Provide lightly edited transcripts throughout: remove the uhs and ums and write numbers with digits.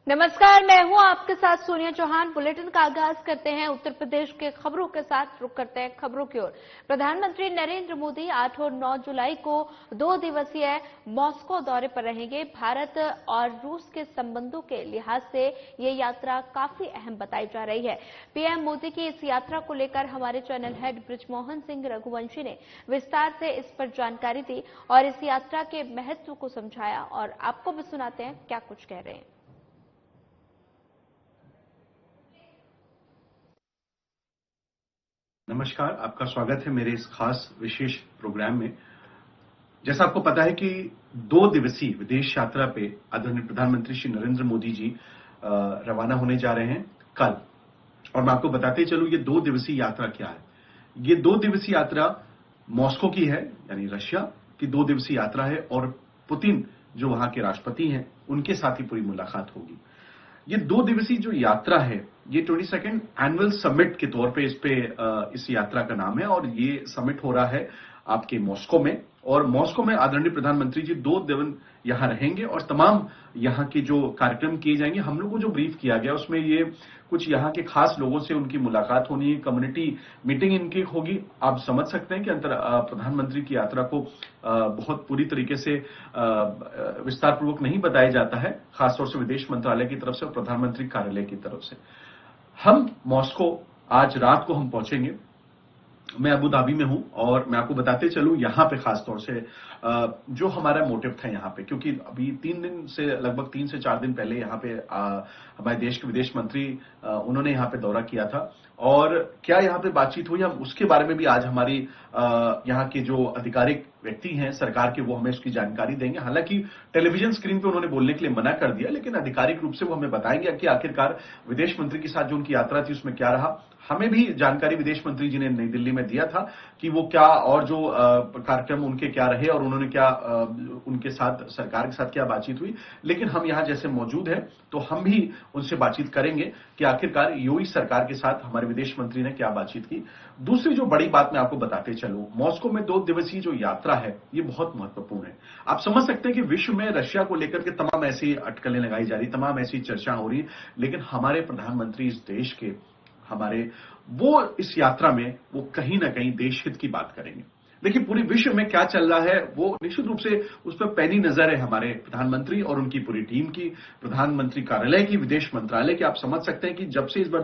नमस्कार, मैं हूं आपके साथ सोनिया चौहान। बुलेटिन का आगाज करते हैं उत्तर प्रदेश के खबरों के साथ। रुक करते हैं खबरों की ओर। प्रधानमंत्री नरेंद्र मोदी 8 और 9 जुलाई को 2 दिवसीय मॉस्को दौरे पर रहेंगे। भारत और रूस के संबंधों के लिहाज से ये यात्रा काफी अहम बताई जा रही है। पीएम मोदी की इस यात्रा को लेकर हमारे चैनल हेड बृजमोहन सिंह रघुवंशी ने विस्तार से इस पर जानकारी दी और इस यात्रा के महत्व को समझाया, और आपको भी सुनाते हैं क्या कुछ कह रहे हैं। नमस्कार, आपका स्वागत है मेरे इस खास विशेष प्रोग्राम में। जैसा आपको पता है कि 2 दिवसीय विदेश यात्रा पे आदरणीय प्रधानमंत्री श्री नरेंद्र मोदी जी रवाना होने जा रहे हैं कल। और मैं आपको बताते चलूं ये 2 दिवसीय यात्रा क्या है। ये 2 दिवसीय यात्रा मॉस्को की है, यानी रशिया की 2 दिवसीय यात्रा है, और पुतिन जो वहां के राष्ट्रपति हैं उनके साथ ही पूरी मुलाकात होगी। ये 2 दिवसीय जो यात्रा है ये 22nd एनुअल समिट के तौर पे इस यात्रा का नाम है, और ये समिट हो रहा है आपके मॉस्को में। और मॉस्को में आदरणीय प्रधानमंत्री जी 2 दिन यहां रहेंगे और तमाम यहां के जो कार्यक्रम किए जाएंगे, हम लोग को जो ब्रीफ किया गया उसमें ये कुछ यहां के खास लोगों से उनकी मुलाकात होनी है, कम्युनिटी मीटिंग इनकी होगी। आप समझ सकते हैं कि प्रधानमंत्री की यात्रा को बहुत पूरी तरीके से विस्तार पूर्वक नहीं बताया जाता है, खासतौर से विदेश मंत्रालय की तरफ से और प्रधानमंत्री कार्यालय की तरफ से। हम मॉस्को आज रात को हम पहुंचेंगे। मैं अबू धाबी में हूं और मैं आपको बताते चलूं यहां पे खासतौर से जो हमारा मोटिव था यहां पे, क्योंकि अभी 3 दिन से लगभग 3 से 4 दिन पहले यहां पे हमारे देश के विदेश मंत्री उन्होंने यहां पे दौरा किया था, और क्या यहां पे बातचीत हुई हम उसके बारे में भी आज हमारी यहां के जो आधिकारिक व्यक्ति हैं सरकार के, वो हमें उसकी जानकारी देंगे। हालांकि टेलीविजन स्क्रीन पे उन्होंने बोलने के लिए मना कर दिया, लेकिन आधिकारिक रूप से वो हमें बताएंगे कि आखिरकार विदेश मंत्री के साथ जो उनकी यात्रा थी उसमें क्या रहा। हमें भी जानकारी विदेश मंत्री जी ने नई दिल्ली में दिया था कि वो क्या और जो कार्यक्रम उनके क्या रहे और उन्होंने क्या उनके साथ सरकार के साथ क्या बातचीत हुई। लेकिन हम यहां जैसे मौजूद हैं तो हम भी उनसे बातचीत करेंगे कि आखिरकार यूएई सरकार के साथ हमारे विदेश मंत्री ने क्या बातचीत की। दूसरी जो बड़ी बात मैं आपको बताते चलूं, मॉस्को में 2 दिवसीय जो यात्रा है ये बहुत महत्वपूर्ण है। आप समझ सकते हैं कि विश्व में रशिया को लेकर के तमाम ऐसी अटकलें लगाई जा रही, तमाम ऐसी चर्चा हो रही, लेकिन हमारे प्रधानमंत्री इस देश के वो इस यात्रा में वो कहीं ना कहीं देश हित की बात करेंगे। देखिए पूरे विश्व में क्या चल रहा है वो निश्चित रूप से उस पर पैनी नजर है हमारे प्रधानमंत्री और उनकी पूरी टीम की, प्रधानमंत्री कार्यालय की, विदेश मंत्रालय की। आप समझ सकते हैं कि जब से इस बार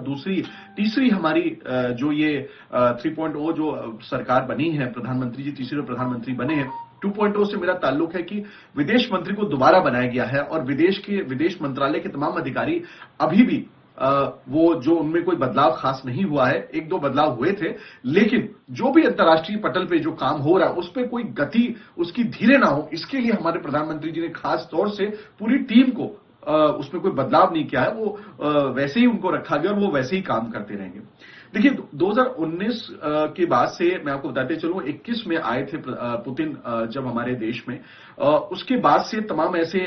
तीसरी हमारी जो ये 3.0 जो सरकार बनी है, प्रधानमंत्री जी तीसरे प्रधानमंत्री बने हैं, 2.0 से मेरा ताल्लुक है कि विदेश मंत्री को दोबारा बनाया गया है और विदेश मंत्रालय के तमाम अधिकारी अभी भी वो जो उनमें कोई बदलाव खास नहीं हुआ है, 1-2 बदलाव हुए थे, लेकिन जो भी अंतर्राष्ट्रीय पटल पे जो काम हो रहा है उस पर कोई गति उसकी धीरे ना हो, इसके लिए हमारे प्रधानमंत्री जी ने खास तौर से पूरी टीम को उसमें कोई बदलाव नहीं किया है। वो वैसे ही उनको रखा गया और वो वैसे ही काम करते रहेंगे। देखिए 2019 के बाद से मैं आपको बताते चलूं 21 में आए थे पुतिन जब हमारे देश में, उसके बाद से तमाम ऐसे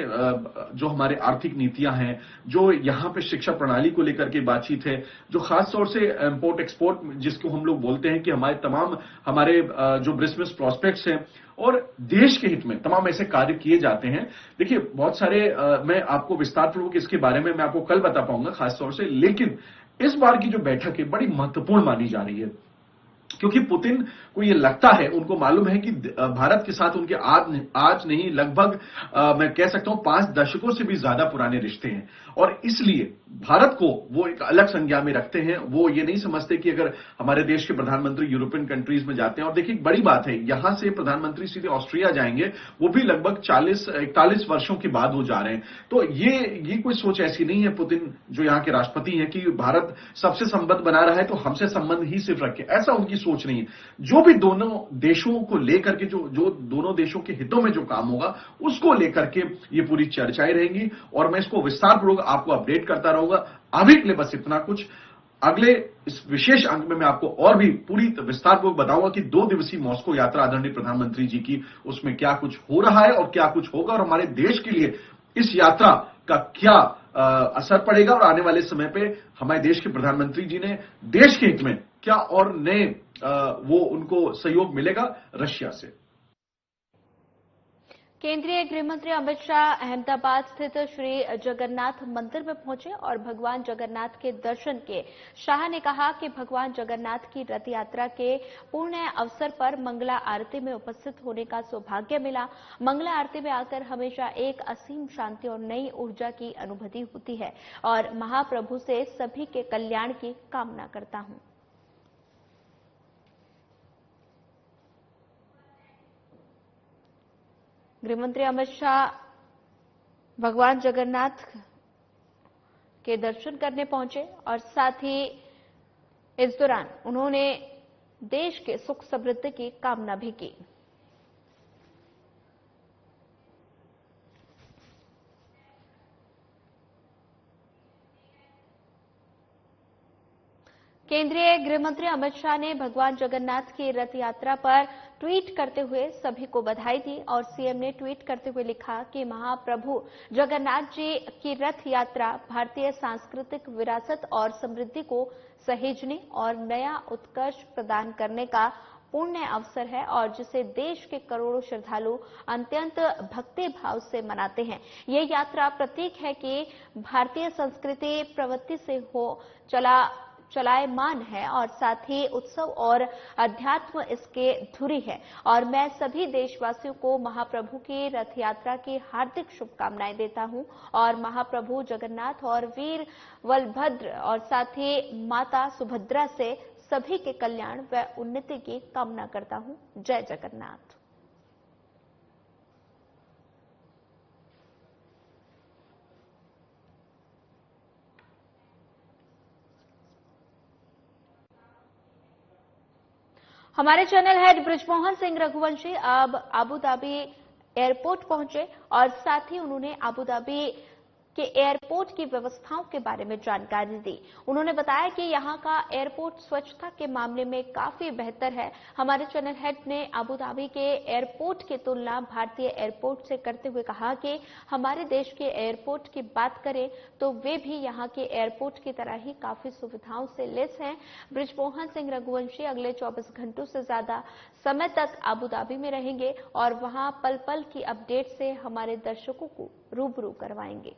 जो हमारे आर्थिक नीतियां हैं, जो यहां पे शिक्षा प्रणाली को लेकर के बातचीत है, जो खास तौर से इंपोर्ट एक्सपोर्ट जिसको हम लोग बोलते हैं कि हमारे जो बिजनेस प्रोस्पेक्ट्स हैं और देश के हित में तमाम ऐसे कार्य किए जाते हैं। देखिए बहुत सारे मैं आपको विस्तार पूर्वक इसके बारे में मैं आपको कल बता पाऊंगा खास तौर से, लेकिन इस बार की जो बैठक है बड़ी महत्वपूर्ण मानी जा रही है, क्योंकि पुतिन को ये लगता है, उनको मालूम है कि भारत के साथ उनके आज नहीं लगभग मैं कह सकता हूं 5 दशकों से भी ज्यादा पुराने रिश्ते हैं, और इसलिए भारत को वो एक अलग संज्ञा में रखते हैं। वो ये नहीं समझते कि अगर हमारे देश के प्रधानमंत्री यूरोपियन कंट्रीज में जाते हैं, और देखिए बड़ी बात है यहां से प्रधानमंत्री सीधे ऑस्ट्रिया जाएंगे, वो भी लगभग 40-41 वर्षों के बाद वो जा रहे हैं। तो ये कोई सोच ऐसी नहीं है पुतिन जो यहाँ के राष्ट्रपति हैं कि भारत सबसे संबंध बना रहा है तो हमसे संबंध ही सिर्फ रखे, ऐसा उनकी सोच नहीं है। जो भी दोनों देशों को लेकर के जो दोनों देशों के हितों में जो काम होगा उसको लेकर के ये पूरी चर्चाएं रहेंगी, और मैं इसको विस्तार पूर्वक आपको अपडेट करता रहूंगा। अभी के लिए बस इतना कुछ। अगले इस विशेष अंक में मैं आपको और भी पूरी विस्तार पूर्वक बताऊंगा कि 2 दिवसीय मॉस्को यात्रा आदरणीय प्रधानमंत्री जी की, उसमें क्या कुछ हो रहा है और क्या कुछ होगा, और हमारे देश के लिए इस यात्रा का क्या असर पड़ेगा, और आने वाले समय पे हमारे देश के प्रधानमंत्री जी ने देश के हित में क्या और नए वो उनको सहयोग मिलेगा रशिया से। केंद्रीय गृह मंत्री अमित शाह अहमदाबाद स्थित श्री जगन्नाथ मंदिर में पहुंचे और भगवान जगन्नाथ के दर्शन किए। शाह ने कहा कि भगवान जगन्नाथ की रथ यात्रा के पूर्ण अवसर पर मंगला आरती में उपस्थित होने का सौभाग्य मिला। मंगला आरती में आकर हमेशा एक असीम शांति और नई ऊर्जा की अनुभूति होती है और महाप्रभु से सभी के कल्याण की कामना करता हूं। गृहमंत्री अमित शाह भगवान जगन्नाथ के दर्शन करने पहुंचे और साथ ही इस दौरान उन्होंने देश के सुख समृद्धि की कामना भी की। केंद्रीय गृहमंत्री अमित शाह ने भगवान जगन्नाथ की रथ यात्रा पर ट्वीट करते हुए सभी को बधाई दी और सीएम ने ट्वीट करते हुए लिखा कि महाप्रभु जगन्नाथ जी की रथ यात्रा भारतीय सांस्कृतिक विरासत और समृद्धि को सहेजने और नया उत्कर्ष प्रदान करने का पुण्य अवसर है और जिसे देश के करोड़ों श्रद्धालु अत्यंत भक्ति भाव से मनाते हैं। ये यात्रा प्रतीक है कि भारतीय संस्कृति प्रवृत्ति से हो चलायमान है और साथ ही उत्सव और अध्यात्म इसके धुरी है और मैं सभी देशवासियों को महाप्रभु की रथ यात्रा की हार्दिक शुभकामनाएं देता हूं और महाप्रभु जगन्नाथ और वीर बलभद्र और साथ ही माता सुभद्रा से सभी के कल्याण व उन्नति की कामना करता हूं। जय जगन्नाथ। हमारे चैनल हेड बृजमोहन सिंह रघुवंशी अब अबू धाबी एयरपोर्ट पहुंचे और साथ ही उन्होंने अबू धाबी के एयरपोर्ट की व्यवस्थाओं के बारे में जानकारी दी। उन्होंने बताया कि यहां का एयरपोर्ट स्वच्छता के मामले में काफी बेहतर है। हमारे चैनल हेड ने अबू धाबी के एयरपोर्ट की तुलना भारतीय एयरपोर्ट से करते हुए कहा कि हमारे देश के एयरपोर्ट की बात करें तो वे भी यहां के एयरपोर्ट की तरह ही काफी सुविधाओं से लैस हैं। बृजमोहन सिंह रघुवंशी अगले 24 घंटों से ज्यादा समय तक अबू धाबी में रहेंगे और वहां पल पल की अपडेट से हमारे दर्शकों को रूबरू करवाएंगे।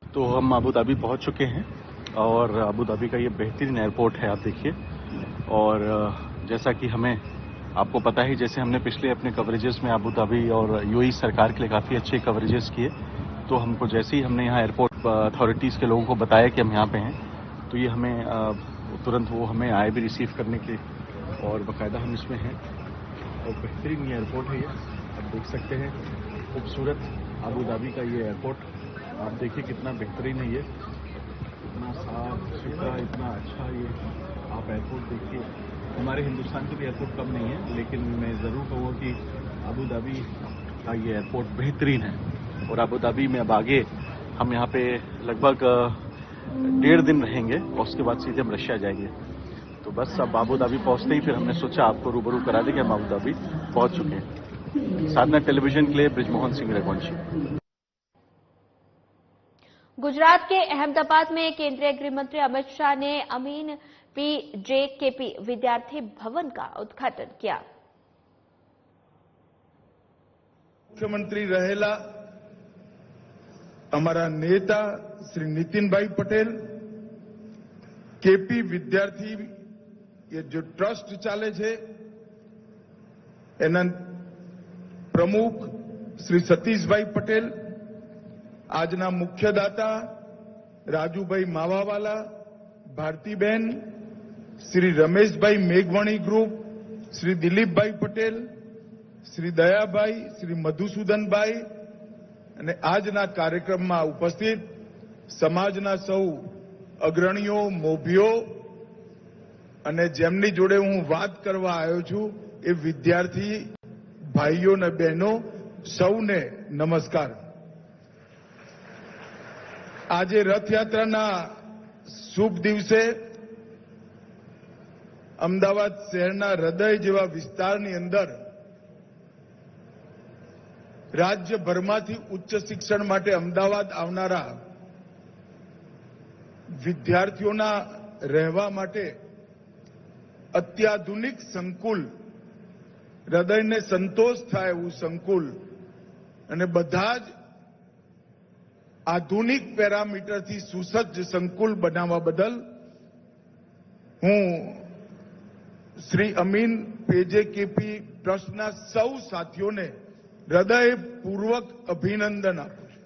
तो हम अबू धाबी पहुंच चुके हैं और अबू धाबी का ये बेहतरीन एयरपोर्ट है, आप देखिए। और जैसा कि हमें आपको पता ही, जैसे हमने पिछले अपने कवरेजेस में अबू धाबी और यूएई सरकार के लिए काफ़ी अच्छे कवरेजेस किए, तो हमको जैसे ही हमने यहाँ एयरपोर्ट अथॉरिटीज़ के लोगों को बताया कि हम यहाँ पे हैं, तो ये हमें तुरंत वो हमें आए भी रिसीव करने के और बाकायदा हम इसमें हैं। और बेहतरीन ये एयरपोर्ट है, ये आप देख सकते हैं। खूबसूरत अबू धाबी का ये एयरपोर्ट आप देखिए कितना बेहतरीन है, ये इतना साफ सुथरा, इतना अच्छा ये आप एयरपोर्ट देखिए। हमारे हिंदुस्तान के भी एयरपोर्ट कम नहीं है, लेकिन मैं ज़रूर कहूँगा कि अबू धाबी का ये एयरपोर्ट बेहतरीन है। और अबू धाबी में अब आगे हम यहाँ पे लगभग 1.5 दिन रहेंगे और उसके बाद सीधे हम रशिया जाएंगे। तो बस अब अबू धाबी पहुँचते ही फिर हमने सोचा आपको रूबरू करा दें कि हम अबू धाबी पहुँच चुके हैं। साधना टेलीविजन के लिए बृजमोहन सिंह रघुवंशी। गुजरात के अहमदाबाद में केंद्रीय गृहमंत्री अमित शाह ने अमीन PJKP विद्यार्थी भवन का उद्घाटन किया। मुख्यमंत्री रहेला हमारा नेता श्री नितिनभाई पटेल, केपी विद्यार्थी ये जो ट्रस्ट चाले छे एना प्रमुख श्री सतीशभाई पटेल, आजना मुख्यदाता राजूभाई मावावाला, भारतीबेन, श्री रमेशभाई मेघवाणी ग्रुप, श्री दिलीपभाई पटेल, श्री दयाभाई, श्री मधुसूदनभाई અને આજના કાર્યક્રમમાં ઉપસ્થિત સમાજના સૌ અગ્રણીઓ, મોભીઓ અને જેમની જોડે હું વાત કરવા આવ્યો છું એ વિદ્યાર્થી ભાઈઓ અને બહેનો સૌને નમસ્કાર। આજે રથયાત્રાના શુભ દિવસે અમદાવાદ શહેરના હૃદય જેવા વિસ્તારની અંદર રાજ્યભરમાંથી ઉચ્ચ શિક્ષણ માટે અમદાવાદ આવનારા વિદ્યાર્થીઓના રહેવા માટે અત્યાધુનિક સંકુલ, હૃદયને સંતોષ થાય એવું સંકુલ અને બધા જ આધુનિક પેરામીટરથી સુસજ્જ સંકુલ બનાવવા બદલ હું શ્રી અમીન PJKP ટ્રસ્ટના સૌ સાથીઓને હૃદયપૂર્વક અભિનંદન આપું છું.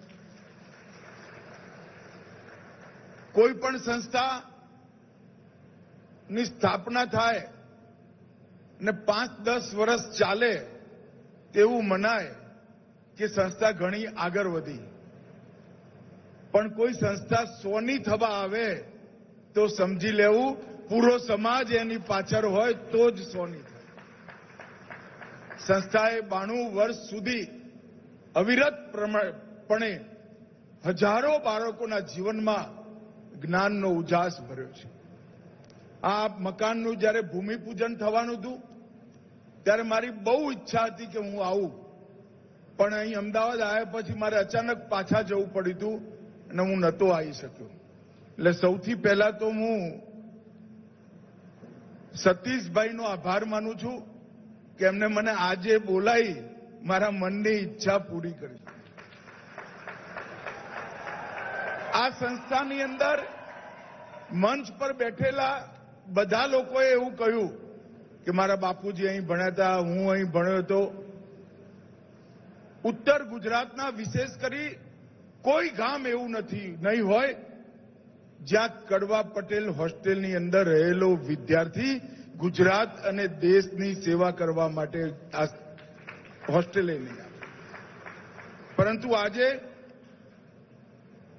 કોઈ પણ સંસ્થાની સ્થાપના થાય અને 5-10 વર્ષ ચાલે તેવું મનાય કે સંસ્થા ઘણી આગળ વધી, પણ કોઈ સંસ્થા 100ની થવા આવે તો સમજી લેવું પૂરો સમાજ એની પાછળ હોય તો જ 100ની થાય. સંસ્થાએ 92 વર્ષ સુધી અવિરતપણે હજારો બાળકોના જીવનમાં જ્ઞાનનો ઉજાસ ભર્યો છે. આ મકાનનું જ્યારે ભૂમિપૂજન થવાનું હતું ત્યારે મારી બહુ ઈચ્છા હતી કે હું આવું, પણ અહીં અમદાવાદ આવ્યા પછી મારે અચાનક પાછા જવું પડ્યું હતું અને હું નહોતો આવી શક્યો. એટલે સૌથી પહેલા તો હું સતીશભાઈનો આભાર માનું છું કે એમને મને આજે બોલાવી મારા મનની ઈચ્છા પૂરી કરી. આ સંસ્થાની અંદર મંચ પર બેઠેલા બધા લોકોએ એવું કહ્યું કે મારા બાપુજી અહીં ભણ્યા હતા, હું અહીં ભણ્યો હતો. ઉત્તર ગુજરાતના વિશેષ કરી કોઈ ગામ એવું નહીં હોય જ્યાં કડવા પટેલ હોસ્ટેલની અંદર રહેલો વિદ્યાર્થી ગુજરાત અને દેશની સેવા કરવા માટે આ હોસ્ટેલે નહીં આવે. પરંતુ આજે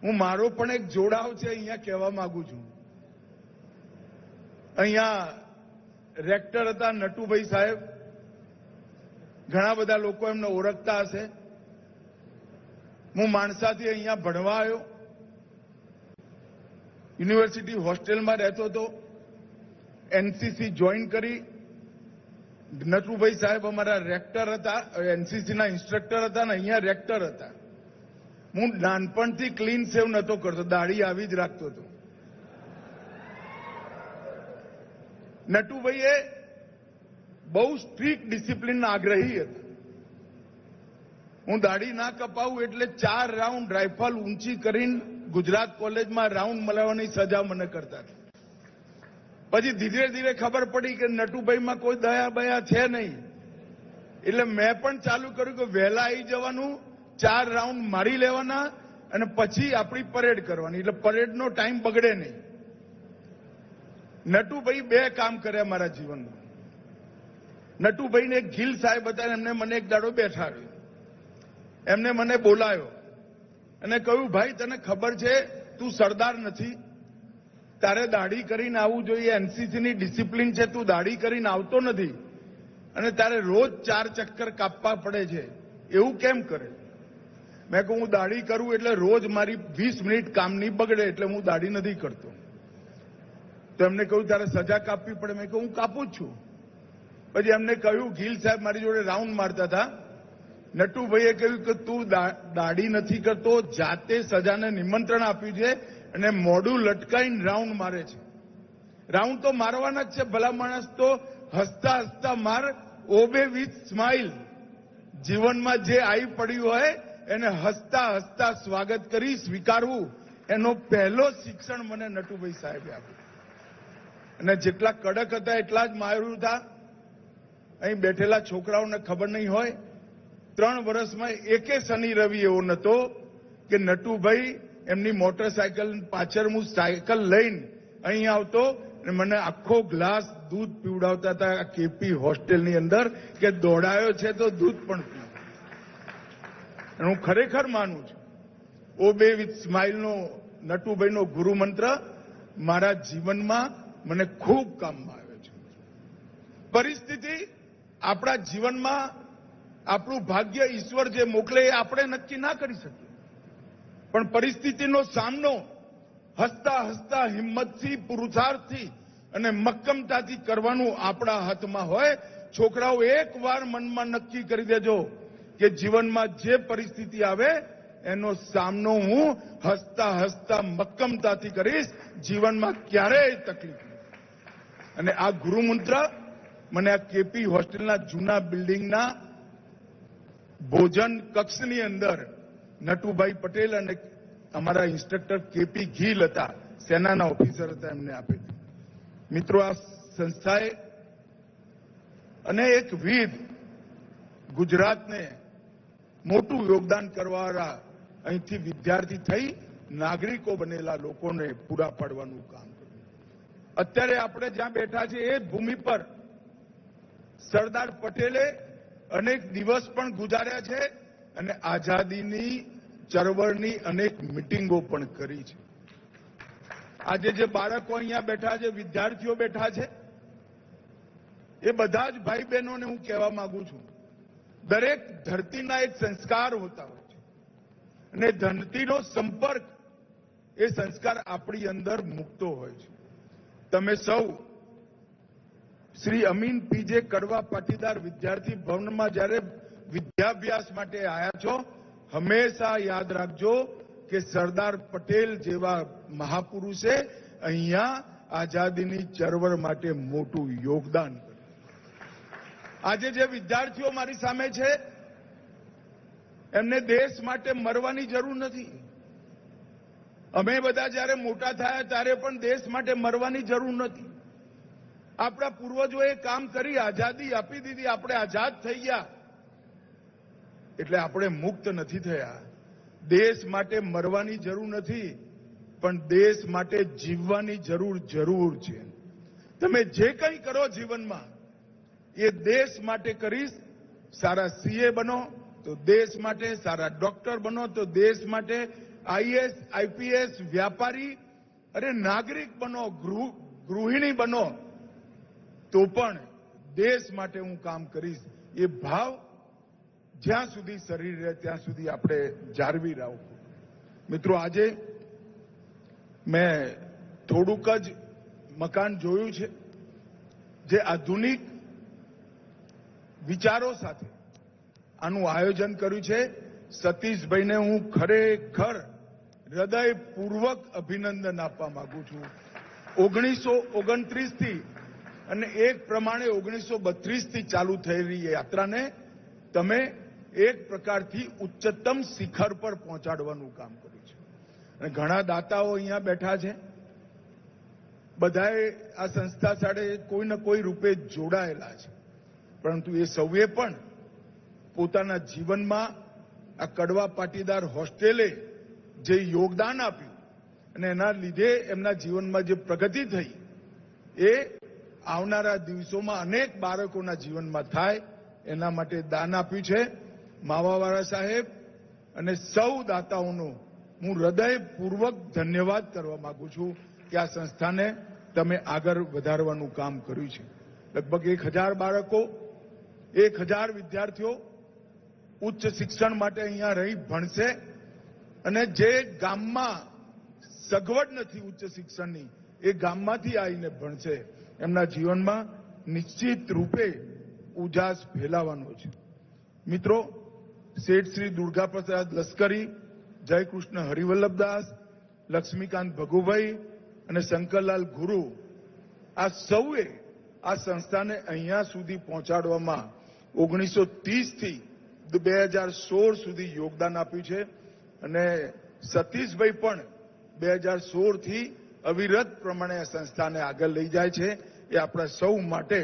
હું મારો પણ એક જોડાવ છે અહીંયા કહેવા માંગુ છું. અહીંયા રેક્ટર હતા નટુભાઈ સાહેબ, ઘણા બધા લોકો એમને ઓળખતા હશે. હું માણસાથી અહીંયા ભણવા આવ્યો, યુનિવર્સિટી હોસ્ટેલમાં રહેતો હતો, NCC જોઈન કરી. નટુભાઈ સાહેબ અમારા રેક્ટર હતા, NCCના ઇન્સ્ટ્રક્ટર હતા ને અહીંયા રેક્ટર હતા. હું નાનપણથી ક્લીન સેવ નહોતો કરતો, દાઢી આવી જ રાખતો હતો. નટુભાઈએ બહુ સ્ટ્રિક્ટ ડિસિપ્લિનના આગ્રહી હતા. હું દાઢી ના કપાવું એટલે 4 રાઉન્ડ રાઇફલ ઊંચી કરીને ગુજરાત કોલેજમાં રાઉન્ડ મલાવવાની સજા મને કરતા હતા. પછી ધીરે ધીરે ખબર પડી કે નટુભાઈમાં કોઈ દયા બયા છે નહીં, એટલે મેં પણ ચાલુ કર્યું કે વહેલા આવી જવાનું, 4 રાઉન્ડ મારી લેવાના અને પછી આપણી પરેડ કરવાની, એટલે પરેડનો ટાઈમ બગડે નહીં. નટુભાઈ 2 કામ કર્યા મારા જીવનમાં. નટુભાઈને એક ગિલ સાહેબ હતા, એમને મને એક દાડો બેઠાડ્યો, એમને મને બોલાયો અને કહ્યું, ભાઈ તને ખબર છે તું સરદાર નથી, તારે દાઢી કરીને આવવું જોઈએ, NCCની ડિસિપ્લિન છે, તું દાઢી કરીને આવતો નથી અને તારે રોજ 4 ચક્કર કાપવા પડે છે, એવું કેમ કરે? મેં કહું હું દાઢી કરું એટલે રોજ મારી 20 મિનિટ કામની બગડે એટલે હું દાઢી નથી કરતો. તો એમને કહ્યું તારે સજા કાપવી પડે. મેં કહ્યું હું કાપું જ છું. પછી એમને કહ્યું, ગિલ સાહેબ મારી જોડે રાઉન્ડ મારતા હતા, નટુભાઈએ કહ્યું કે તું દાઢી નથી કરતો, જાતે સજાને નિમંત્રણ આપ્યું છે અને મોઢું લટકાઈને રાઉન્ડ મારે છે. રાઉન્ડ તો મારવાના જ છે, ભલા માણસ તો હસતા હસતા માર, ઓબે વિથ સ્માઇલ. જીવનમાં જે આવી પડ્યું હોય એને હસતા હસતા સ્વાગત કરી સ્વીકારવું, એનો પહેલો શિક્ષણ મને નટુભાઈ સાહેબે આપ્યું. અને જેટલા કડક હતા એટલા જ માર્યું હતા. અહીં બેઠેલા છોકરાઓને ખબર નહીં હોય, 3 વર્ષમાં એકે શનિ રવિ એવો નહોતો કે નટુભાઈ એમની મોટરસાયકલ પાછળ હું સાયકલ લઈને અહીં આવતો અને મને આખો ગ્લાસ દૂધ પીવડાવતા હતા આ KP હોસ્ટેલની અંદર કે દોડાયો છે તો દૂધ પણ પીવું. હું ખરેખર માનું છું ઓબે વિથ સ્માઇલનો નટુભાઈનો ગુરુ મંત્ર મારા જીવનમાં મને ખૂબ કામમાં આવ્યો છે. પરિસ્થિતિ આપણા જીવનમાં આપણું ભાગ્ય ઈશ્વર જે મોકલે એ આપણે નક્કી ના કરી શકીએ, પણ પરિસ્થિતિનો સામનો હસતા હસતા હિંમતથી, પુરુષાર્થથી અને મક્કમતાથી કરવાનું આપણા હાથમાં હોય. છોકરાઓ એકવાર મનમાં નક્કી કરી દેજો કે જીવનમાં જે પરિસ્થિતિ આવે એનો સામનો હું હસતા હસતા મક્કમતાથી કરીશ, જીવનમાં ક્યારેય તકલીફ નહીં. અને આ ગુરુમંત્ર મને આ કેપી હોસ્ટેલના જૂના બિલ્ડિંગના ભોજન કક્ષની અંદર નટુભાઈ પટેલ અને અમારા ઇન્સ્ટ્રક્ટર કેપી ગીલ હતા, સેનાના ઓફિસર હતા, એમને આપી. મિત્રો, આ સંસ્થાએ અને એક વિધ ગુજરાતને મોટું યોગદાન કરવાવાળા અહીંથી વિદ્યાર્થી થઈ નાગરિકો બનેલા લોકોને પૂરા પાડવાનું કામ કર્યું. અત્યારે આપણે જ્યાં બેઠા છીએ એ ભૂમિ પર સરદાર પટેલે અનેક દિવસ પણ ગુજાર્યા છે અને આઝાદીની ચળવળની અનેક મિટિંગો પણ કરી છે. આજે જે બાળકો અહીંયા બેઠા છે, વિદ્યાર્થીઓ બેઠા છે, એ બધા જ ભાઈ બહેનોને હું કહેવા માંગુ છું, દરેક ધરતીના એક સંસ્કાર હોતા હોય છે અને ધરતીનો સંપર્ક એ સંસ્કાર આપણી અંદર મૂકતો હોય છે. તમે સૌ શ્રી અમીન પીજે કડવા પાટીદાર વિદ્યાર્થી ભવનમાં જ્યારે વિદ્યાભ્યાસ માટે આવ્યા છો, હંમેશા યાદ રાખજો કે સરદાર પટેલ જેવા મહાપુરુષે અહીંયા આઝાદીની ચળવળ માટે મોટું યોગદાન કર્યું. આજે જે વિદ્યાર્થીઓ મારી સામે છે, એમને દેશ માટે મરવાની જરૂર નથી. અમે બધા જ્યારે મોટા થયા ત્યારે પણ દેશ માટે મરવાની જરૂર નથી. આપણા પૂર્વજોએ કામ કરી આઝાદી આપી દીધી, આપણે આઝાદ થઈ ગયા એટલે આપણે મુક્ત નથી થયા. દેશ માટે મરવાની જરૂર નથી, પણ દેશ માટે જીવવાની જરૂર છે. તમે જે કંઈ કરો જીવનમાં એ દેશ માટે કરીશ. સારા સીએ બનો તો દેશ માટે, સારા ડોક્ટર બનો તો દેશ માટે, આઈએસ, આઈપીએસ, વ્યાપારી અને નાગરિક બનો, ગૃહિણી બનો તો પણ દેશ માટે હું કામ કરીશ. એ ભાવ જ્યાં સુધી શરીર રહે ત્યાં સુધી આપણે જાળવી રાખવું. મિત્રો, આજે મેં થોડુંક જ મકાન જોયું છે જે આધુનિક વિચારો સાથે આનું આયોજન કર્યું છે. સતીશભાઈને હું ખરેખર હૃદયપૂર્વક અભિનંદન આપવા માંગુ છું. 1929 થી અને એક પ્રમાણે 1932 થી ચાલુ થયેલી યાત્રાને તમે એક પ્રકારથી ઉચ્ચતમ શિખર પર પહોંચાડવાનું કામ કર્યું છે. અને ઘણા દાતાઓ અહીંયા બેઠા છે. બધાએ આ સંસ્થા સાથે કોઈ ને કોઈ રૂપે જોડાયેલા છે, પરંતુ એ સૌએ પણ પોતાના જીવનમાં આ કડવા પાટીદાર હોસ્ટેલે જે યોગદાન આપ્યું અને એના લીધે એમના જીવનમાં જે પ્રગતિ થઈ એ આવનારા દિવસોમાં અનેક બાળકોના જીવનમાં થાય એના માટે દાન આપ્યું છે. માવાવાળા સાહેબ અને સૌ દાતાઓનો હું હૃદયપૂર્વક ધન્યવાદ કરવા માંગુ છું કે આ સંસ્થાને તમે આગળ વધારવાનું કામ કર્યું છે. લગભગ 1000 બાળકો, 1000 વિદ્યાર્થીઓ ઉચ્ચ શિક્ષણ માટે અહીંયા રહી ભણશે અને જે ગામમાં સગવડ નથી ઉચ્ચ શિક્ષણની એ ગામમાંથી આવીને ભણશે. એમના જીવનમાં નિશ્ચિત રૂપે ઉજાસ ફેલાવાનો છે. મિત્રો, શેઠ શ્રી દુર્ગાપ્રસાદ લશ્કરી, જયકૃષ્ણ હરિવલ્લભદાસ, લક્ષ્મીકાંત ભગુભાઈ અને શંકરલાલ ગુરુ આ સૌએ આ સંસ્થાને અહીંયા સુધી પહોંચાડવામાં 1930 થી 2016 સુધી યોગદાન આપ્યું છે અને સતીશભાઈ પણ 2016 થી અવિરત પ્રમાણે આ સંસ્થાને આગળ લઈ જાય છે. એ આપણા સૌ માટે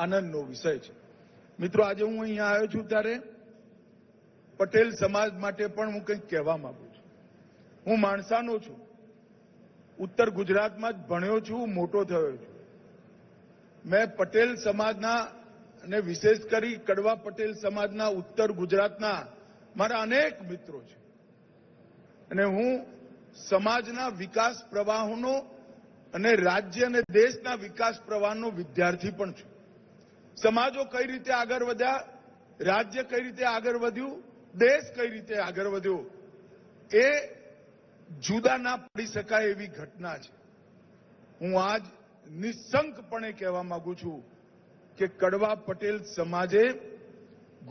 આનંદનો વિષય છે. મિત્રો, આજે હું અહીંયા આવ્યો છું ત્યારે પટેલ સમાજ માટે પણ હું કંઈક કહેવા માંગુ છું. હું માણસાનો છું, ઉત્તર ગુજરાતમાં જ ભણ્યો છું, મોટો થયો છું. મેં પટેલ સમાજના અને વિશેષ કરી કડવા પટેલ સમાજના ઉત્તર ગુજરાતના મારા અનેક મિત્રો છે અને હું સમાજના વિકાસ પ્રવાહોનો અને રાજ્ય અને દેશના વિકાસ પ્રવાહનો વિદ્યાર્થી પણ છું. સમાજો કઈ રીતે આગળ વધ્યા, રાજ્ય કઈ રીતે આગળ વધ્યું, દેશ કઈ રીતે આગળ વધ્યો એ જુદા ના પડી શકાય એવી ઘટના છે. હું આજ નિશંકપણે કહેવા માંગુ છું કે કડવા પટેલ સમાજે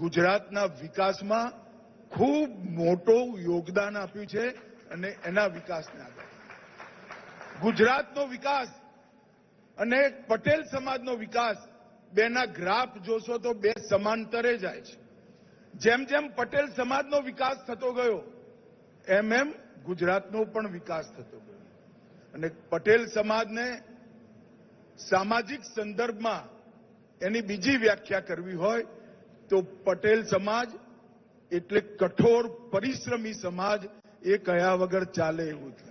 ગુજરાતના વિકાસમાં ખૂબ મોટું યોગદાન આપ્યું છે અને એના વિકાસને આગળ ગુજરાતનો વિકાસ અને પટેલ સમાજનો વિકાસ બેના ગ્રાફ જોશો તો બે સમાંતરે જાય છે. જેમ જેમ પટેલ સમાજનો વિકાસ થતો ગયો એમ ગુજરાતનો પણ વિકાસ થતો ગયો. અને પટેલ સમાજને સામાજિક સંદર્ભમાં એની બીજી વ્યાખ્યા કરવી હોય તો પટેલ સમાજ એટલે કઠોર પરિશ્રમી સમાજ, એ કયા વગર ચાલે એવું છે.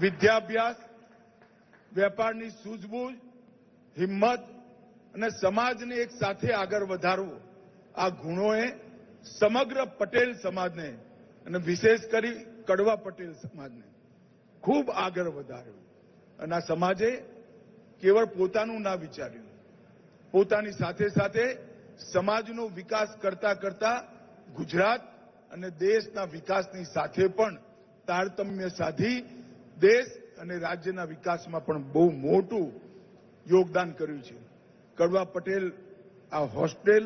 વિદ્યાભ્યાસ, વેપારની સૂઝબૂઝ, હિંમત અને સમાજને એક સાથે આગળ વધારવો, આ ગુણોએ સમગ્ર પટેલ સમાજને અને વિશેષ કરી કડવા પટેલ સમાજને ખૂબ આગળ વધાર્યો. અને આ સમાજે કેવળ પોતાનું ના વિચાર્યું, પોતાની સાથે સાથે સમાજનો વિકાસ કરતા કરતા ગુજરાત અને દેશના વિકાસની સાથે પણ તારતમ્ય સાધી દેશ અને રાજ્યના વિકાસમાં પણ બહુ મોટું યોગદાન કર્યું છે. કડવા પટેલ આ હોસ્ટેલ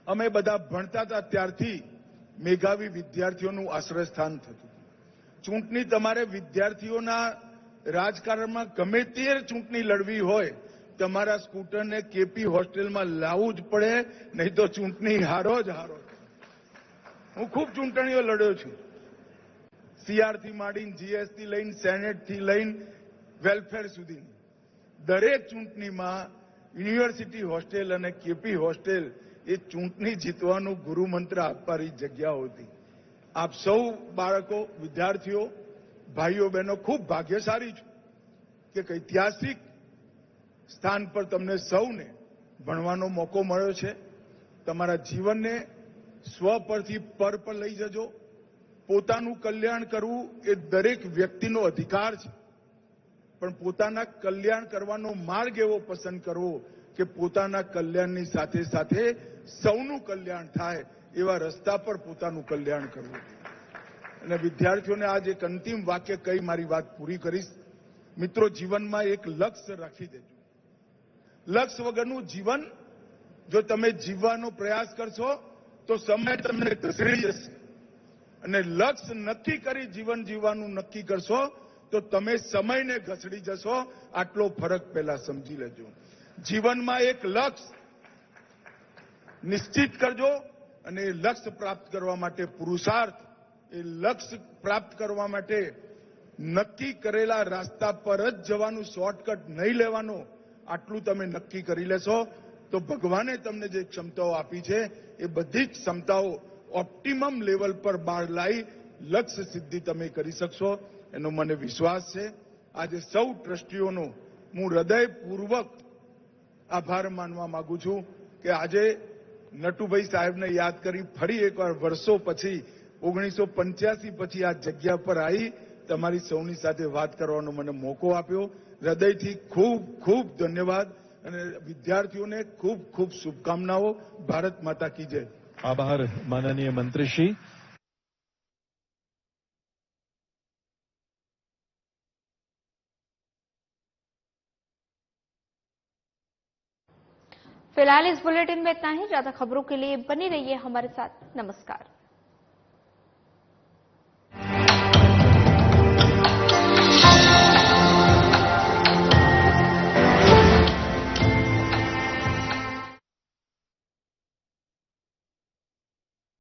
અમે બધા ભણતા હતા ત્યારથી મેધાવી વિદ્યાર્થીઓનું આશ્રયસ્થાન થતું. ચૂંટણી તમારે વિદ્યાર્થીઓના રાજકારણમાં ગમે તે ચૂંટણી લડવી હોય તમારા સ્કૂટરને કેપી હોસ્ટેલમાં લાવવું જ પડે, નહીં તો ચૂંટણી હારો જ હારો. હું ખૂબ ચૂંટણીઓ લડ્યો છું. સીઆરથી માંડીને જીએસથી લઈને સેનેટથી લઈને વેલફેર સુધી દરેક ચૂંટણીમાં યુનિવર્સિટી હોસ્ટેલ અને કેપી હોસ્ટેલ એ ચૂંટણી જીતવાનું ગુરુમંત્ર આપવાની જગ્યાઓ હતી. આપ સૌ બાળકો, વિદ્યાર્થીઓ, ભાઈઓ બહેનો ખૂબ ભાગ્યશાળી છો કે ઐતિહાસિક સ્થાન પર તમને સૌને ભણવાનો મોકો મળ્યો છે. તમારા જીવનને સ્વ પરથી પર લઈ જજો. પોતાનું કલ્યાણ કરવું એ દરેક વ્યક્તિનો અધિકાર છે, પણ પોતાના કલ્યાણ કરવાનો માર્ગ એવો પસંદ કરવો કે પોતાના કલ્યાણની સાથે સાથે સૌનું કલ્યાણ થાય એવા રસ્તા પર પોતાનું કલ્યાણ કરવું. અને વિદ્યાર્થીઓને આજ એક અંતિમ વાક્ય કહી મારી વાત પૂરી કરીશ. મિત્રો, જીવનમાં એક લક્ષ્ય રાખી દેજો. લક્ષ્ય વગરનું જીવન જો તમે જીવવાનો પ્રયાસ કરશો તો સમય તમને ઘસડી જશે, અને લક્ષ્ય નક્કી કરી જીવન જીવવાનું નક્કી કરશો તો તમે સમયને ઘસડી જશો. આટલો ફરક પહેલા સમજી લેજો. જીવનમાં એક લક્ષ્ય નિશ્ચિત કરજો અને એ લક્ષ્ય પ્રાપ્ત કરવા માટે પુરુષાર્થ, એ લક્ષ્ય પ્રાપ્ત કરવા માટે નક્કી કરેલા રસ્તા પર જ જવાનું, શોર્ટકટ નહીં લેવાનો. આટલું તમે નક્કી કરી લેશો તો ભગવાને તમને જે ક્ષમતાઓ આપી છે એ બધી જ ક્ષમતાઓ ઓપ્ટિમમ લેવલ પર બહાર લાવી લક્ષ્ય સિદ્ધિ તમે કરી શકશો, એનો મને વિશ્વાસ છે. આજે સૌ ટ્રસ્ટીઓનો હું હૃદયપૂર્વક આભાર માનવા માંગુ છું કે આજે નટુભાઈ સાહેબને યાદ કરી ફરી એકવાર વર્ષો પછી 1985 પછી આ જગ્યા પર આવી તમારી સૌની સાથે વાત કરવાનો મને મોકો આપ્યો. હૃદયથી ખૂબ ખૂબ ધન્યવાદ અને વિદ્યાર્થીઓને ખૂબ ખૂબ શુભકામનાઓ. ભારત માતા કી જય. આભાર માનનીય મંત્રીશ્રી. फिलहाल इस बुलेटिन में इतना ही. ज्यादा खबरों के लिए बनी रहिए हमारे साथ. नमस्कार.